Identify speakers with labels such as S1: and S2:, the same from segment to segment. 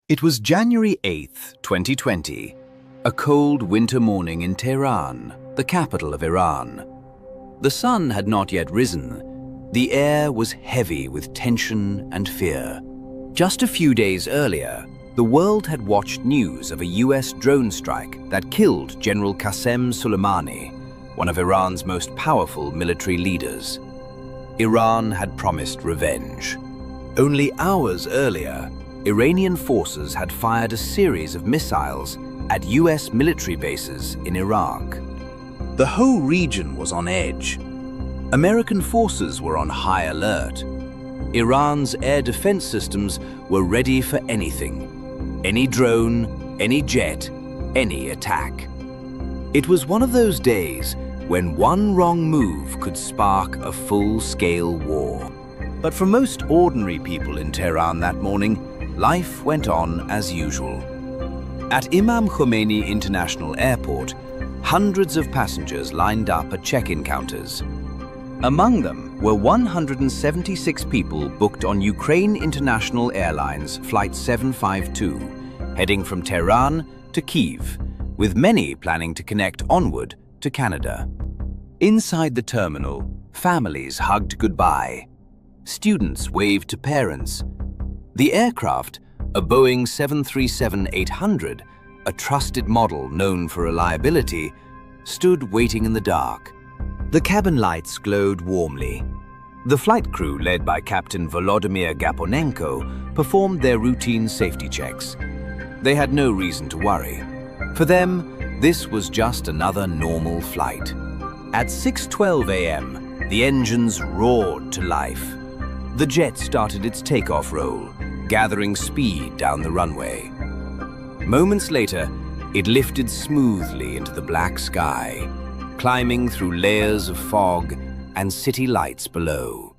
S1: It was January 8th, 2020, a cold winter morning in Tehran, the capital of Iran. The sun had not yet risen. The air was heavy with tension and fear. Just a few days earlier, the world had watched news of a US drone strike that killed General Qasem Soleimani, one of Iran's most powerful military leaders. Iran had promised revenge. Only hours earlier, Iranian forces had fired a series of missiles at US military bases in Iraq. The whole region was on edge. American forces were on high alert. Iran's air defense systems were ready for anything. Any drone, any jet, any attack. It was one of those days when one wrong move could spark a full-scale war. But for most ordinary people in Tehran that morning, life went on as usual. At Imam Khomeini International Airport, hundreds of passengers lined up at check-in counters. Among them were 176 people booked on Ukraine International Airlines Flight 752, heading from Tehran to Kyiv, with many planning to connect onward to Canada. Inside the terminal, families hugged goodbye. Students waved to parents. The aircraft, a Boeing 737-800, a trusted model known for reliability, stood waiting in the dark. The cabin lights glowed warmly. The flight crew, led by Captain Volodymyr Gaponenko, performed their routine safety checks. They had no reason to worry. For them, this was just another normal flight. At 6:12 a.m., the engines roared to life. The jet started its takeoff roll, gathering speed down the runway. Moments later, it lifted smoothly into the black sky, climbing through layers of fog and city lights below.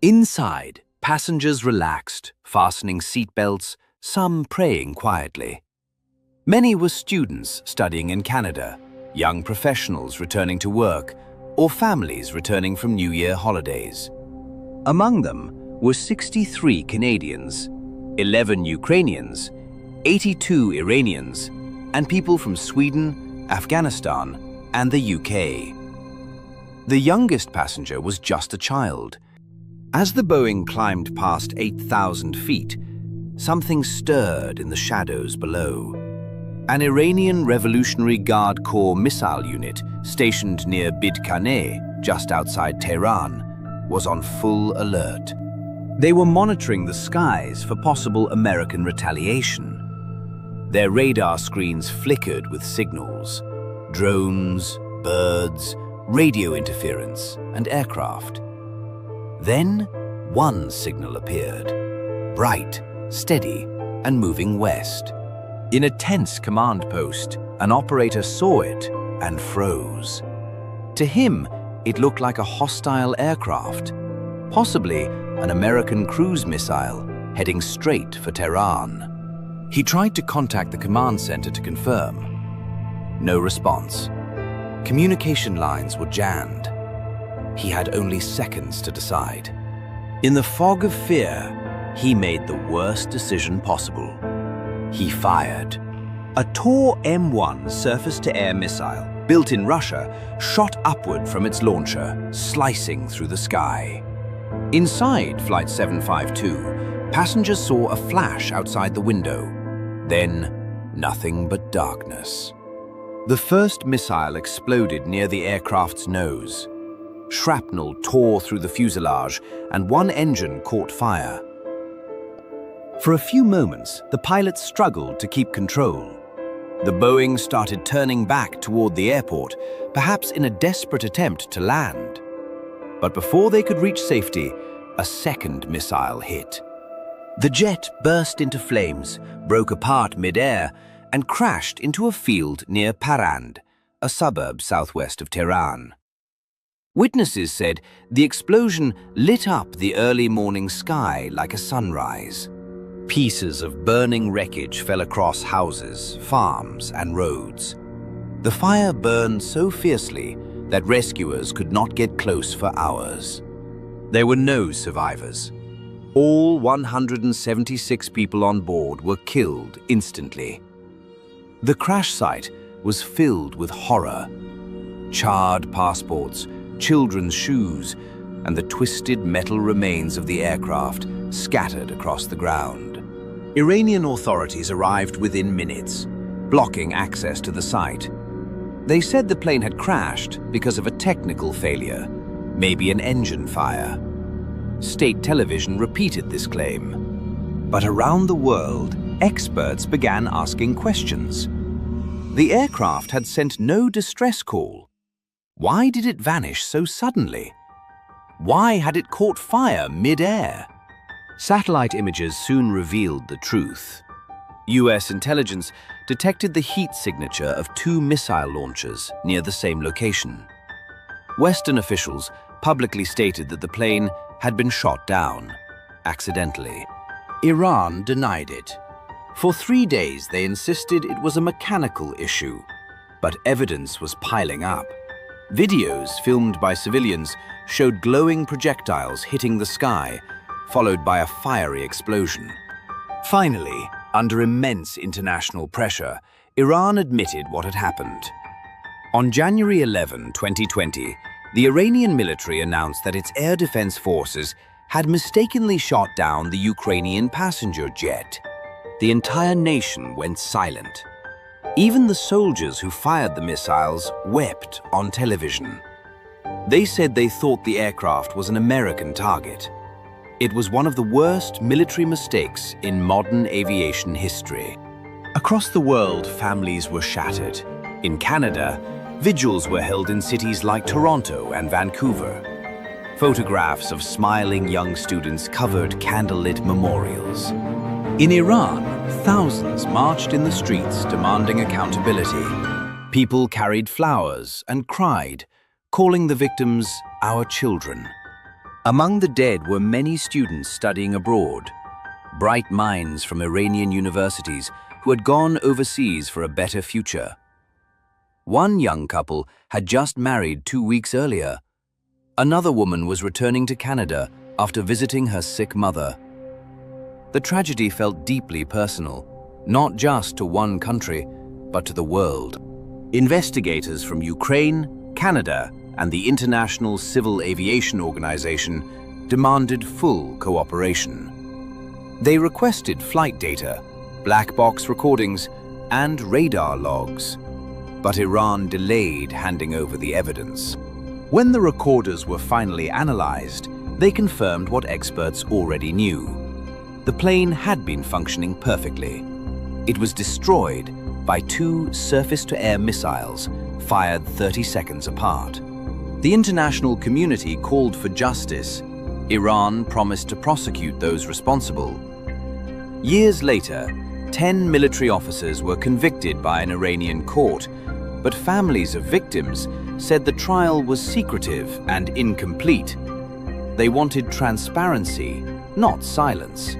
S1: Inside, passengers relaxed, fastening seatbelts, some praying quietly. Many were students studying in Canada, young professionals returning to work, or families returning from New Year holidays. Among them were 63 Canadians, 11 Ukrainians, 82 Iranians, and people from Sweden, Afghanistan, and the UK. The youngest passenger was just a child. As the Boeing climbed past 8,000 feet, something stirred in the shadows below. An Iranian Revolutionary Guard Corps missile unit stationed near Bidkaneh, just outside Tehran, was on full alert. They were monitoring the skies for possible American retaliation. Their radar screens flickered with signals: drones, birds, radio interference, and aircraft. Then, one signal appeared, bright, steady, and moving west. In a tense command post, an operator saw it and froze. To him, it looked like a hostile aircraft, possibly an American cruise missile heading straight for Tehran. He tried to contact the command center to confirm. No response. Communication lines were jammed. He had only seconds to decide. In the fog of fear, he made the worst decision possible. He fired. A Tor M1 surface-to-air missile, built in Russia, shot upward from its launcher, slicing through the sky. Inside Flight 752, passengers saw a flash outside the window. Then, nothing but darkness. The first missile exploded near the aircraft's nose. Shrapnel tore through the fuselage, and one engine caught fire. For a few moments, the pilots struggled to keep control. The Boeing started turning back toward the airport, perhaps in a desperate attempt to land. But before they could reach safety, a second missile hit. The jet burst into flames, broke apart mid-air, and crashed into a field near Parand, a suburb southwest of Tehran. Witnesses said the explosion lit up the early morning sky like a sunrise. Pieces of burning wreckage fell across houses, farms, and roads. The fire burned so fiercely that rescuers could not get close for hours. There were no survivors. All 176 people on board were killed instantly. The crash site was filled with horror. Charred passports, children's shoes, and the twisted metal remains of the aircraft scattered across the ground. Iranian authorities arrived within minutes, blocking access to the site. They said the plane had crashed because of a technical failure, maybe an engine fire. State television repeated this claim. But around the world, experts began asking questions. The aircraft had sent no distress call. Why did it vanish so suddenly? Why had it caught fire mid-air? Satellite images soon revealed the truth. US intelligence detected the heat signature of 2 missile launchers near the same location. Western officials publicly stated that the plane had been shot down, accidentally. Iran denied it. For 3 days, they insisted it was a mechanical issue, but evidence was piling up. Videos filmed by civilians showed glowing projectiles hitting the sky, followed by a fiery explosion. Finally, under immense international pressure, Iran admitted what had happened. On January 11, 2020, the Iranian military announced that its air defense forces had mistakenly shot down the Ukrainian passenger jet. The entire nation went silent. Even the soldiers who fired the missiles wept on television. They said they thought the aircraft was an American target. It was one of the worst military mistakes in modern aviation history. Across the world, families were shattered. In Canada, vigils were held in cities like Toronto and Vancouver. Photographs of smiling young students covered candlelit memorials. In Iran, thousands marched in the streets demanding accountability. People carried flowers and cried, calling the victims our children. Among the dead were many students studying abroad, bright minds from Iranian universities who had gone overseas for a better future. One young couple had just married 2 weeks earlier. Another woman was returning to Canada after visiting her sick mother. The tragedy felt deeply personal, not just to one country, but to the world. Investigators from Ukraine, Canada, and the International Civil Aviation Organization demanded full cooperation. They requested flight data, black box recordings, and radar logs. But Iran delayed handing over the evidence. When the recorders were finally analyzed, they confirmed what experts already knew. The plane had been functioning perfectly. It was destroyed by 2 surface-to-air missiles fired 30 seconds apart. The international community called for justice. Iran promised to prosecute those responsible. Years later, 10 military officers were convicted by an Iranian court, but families of victims said the trial was secretive and incomplete. They wanted transparency, not silence.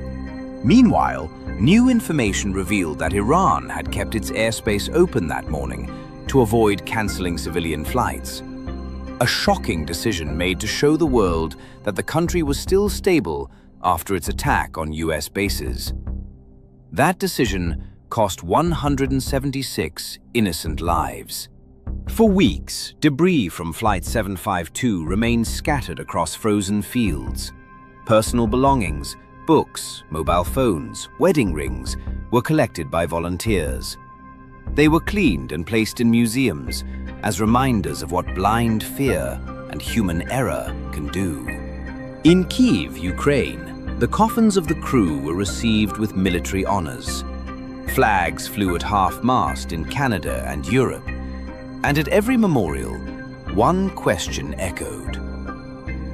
S1: Meanwhile, new information revealed that Iran had kept its airspace open that morning to avoid canceling civilian flights. A shocking decision made to show the world that the country was still stable after its attack on US bases. That decision cost 176 innocent lives. For weeks, debris from Flight 752 remained scattered across frozen fields. Personal belongings, books, mobile phones, wedding rings were collected by volunteers. They were cleaned and placed in museums as reminders of what blind fear and human error can do. In Kyiv, Ukraine, the coffins of the crew were received with military honors. Flags flew at half-mast in Canada and Europe, and at every memorial, one question echoed.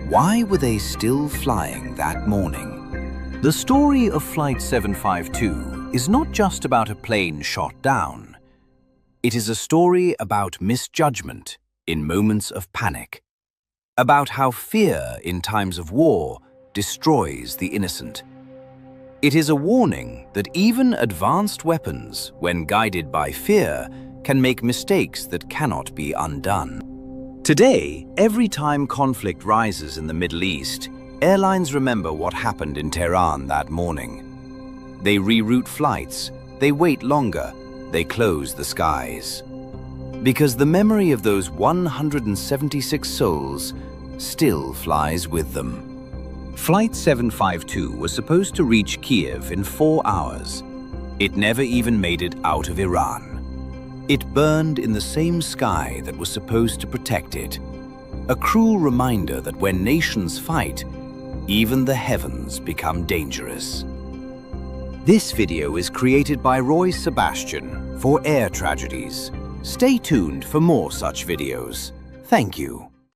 S1: Why were they still flying that morning? The story of Flight 752 is not just about a plane shot down. It is a story about misjudgment in moments of panic, about how fear in times of war destroys the innocent. It is a warning that even advanced weapons, when guided by fear, can make mistakes that cannot be undone. Today, every time conflict rises in the Middle East, Airlines remember what happened in Tehran that morning. They reroute flights, they wait longer, they close the skies. Because the memory of those 176 souls still flies with them. Flight 752 was supposed to reach Kiev in 4 hours. It never even made it out of Iran. It burned in the same sky that was supposed to protect it. A cruel reminder that when nations fight, even the heavens become dangerous. This video is created by Roy Sebastian for Air Tragedies. Stay tuned for more such videos. Thank you.